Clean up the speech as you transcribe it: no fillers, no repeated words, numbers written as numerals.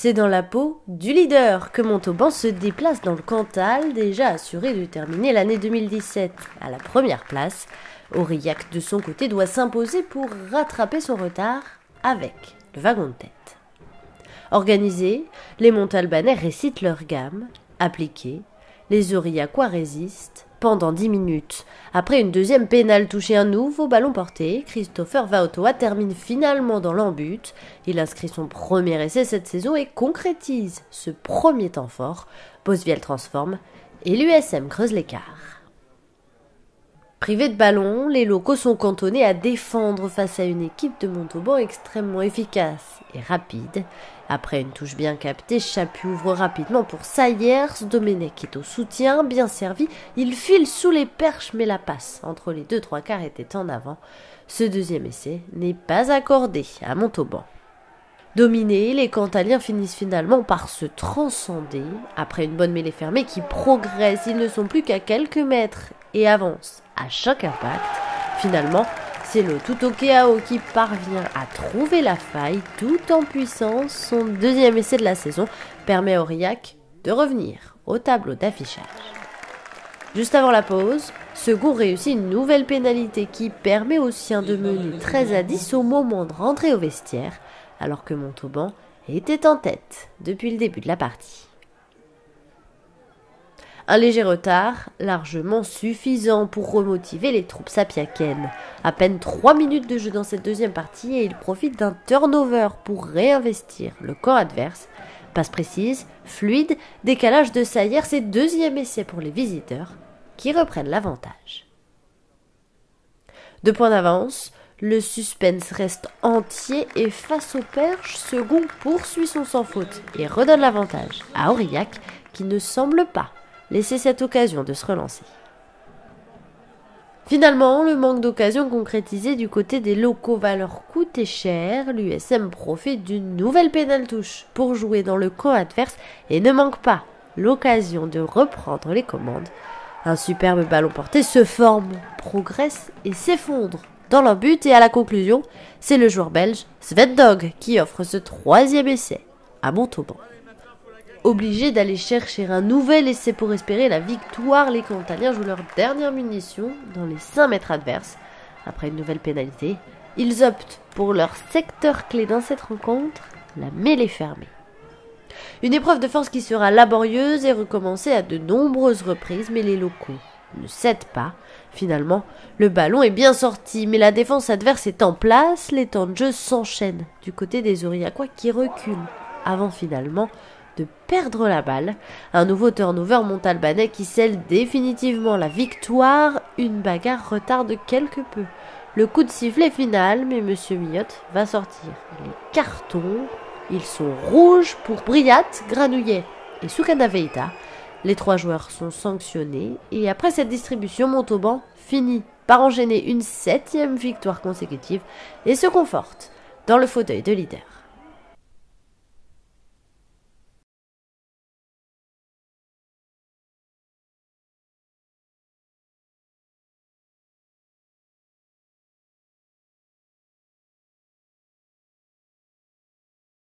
C'est dans la peau du leader que Montauban se déplace dans le Cantal, déjà assuré de terminer l'année 2017 à la première place. Aurillac, de son côté, doit s'imposer pour rattraper son retard avec le wagon de tête. Organisés, les Montalbanais récitent leur gamme. Appliqués, les Aurillacois résistent pendant 10 minutes. Après une deuxième pénale touchée un nouveau ballon porté, Christopher Vaotoa termine finalement dans l'en-but. Il inscrit son premier essai cette saison et concrétise ce premier temps fort. Bosviel transforme et l'USM creuse l'écart. Privés de ballon, les locaux sont cantonnés à défendre face à une équipe de Montauban extrêmement efficace et rapide. Après une touche bien captée, Chaput ouvre rapidement pour Sayers. Domenech est au soutien, bien servi. Il file sous les perches, mais la passe entre les 2/3 quarts était en avant. Ce deuxième essai n'est pas accordé à Montauban. Dominés, les Cantaliens finissent finalement par se transcender. Après une bonne mêlée fermée qui progresse, ils ne sont plus qu'à quelques mètres et avancent à chaque impact. Finalement, c'est le Tutokeao qui parvient à trouver la faille tout en puissance. Son deuxième essai de la saison permet à Aurillac de revenir au tableau d'affichage. Juste avant la pause, Segon réussit une nouvelle pénalité qui permet aux siens de mener 13-10 au moment de rentrer au vestiaire, alors que Montauban était en tête depuis le début de la partie. Un léger retard, largement suffisant pour remotiver les troupes sapiaquennes. À peine 3 minutes de jeu dans cette deuxième partie et il profite d'un turnover pour réinvestir le camp adverse. Passe précise, fluide, décalage de Sayers et deuxième essai pour les visiteurs qui reprennent l'avantage. 2 points d'avance, le suspense reste entier et face au perche, Segon poursuit son sans faute et redonne l'avantage à Aurillac qui ne semble pas laisser cette occasion de se relancer. Finalement, le manque d'occasion concrétisé du côté des locaux va leur coûter cher. L'USM profite d'une nouvelle pénale touche pour jouer dans le camp adverse et ne manque pas l'occasion de reprendre les commandes. Un superbe ballon porté se forme, progresse et s'effondre dans leur but et à la conclusion, c'est le joueur belge Sven Dog qui offre ce troisième essai à Montauban. Obligés d'aller chercher un nouvel essai pour espérer la victoire, les Cantaliens jouent leur dernière munition dans les 5 mètres adverses. Après une nouvelle pénalité, ils optent pour leur secteur clé dans cette rencontre, la mêlée fermée. Une épreuve de force qui sera laborieuse et recommencée à de nombreuses reprises, mais les locaux ne cèdent pas. Finalement, le ballon est bien sorti, mais la défense adverse est en place. Les temps de jeu s'enchaînent du côté des Aurillacois qui reculent avant finalement de perdre la balle. Un nouveau turnover montalbanais qui scelle définitivement la victoire. Une bagarre retarde quelque peu le coup de sifflet final, mais Monsieur Millotte va sortir les cartons. Ils sont rouges pour Briat, Granouillet et Soukana-Veita. Les 3 joueurs sont sanctionnés et après cette distribution, Montauban finit par enchaîner une 7e victoire consécutive et se conforte dans le fauteuil de leader.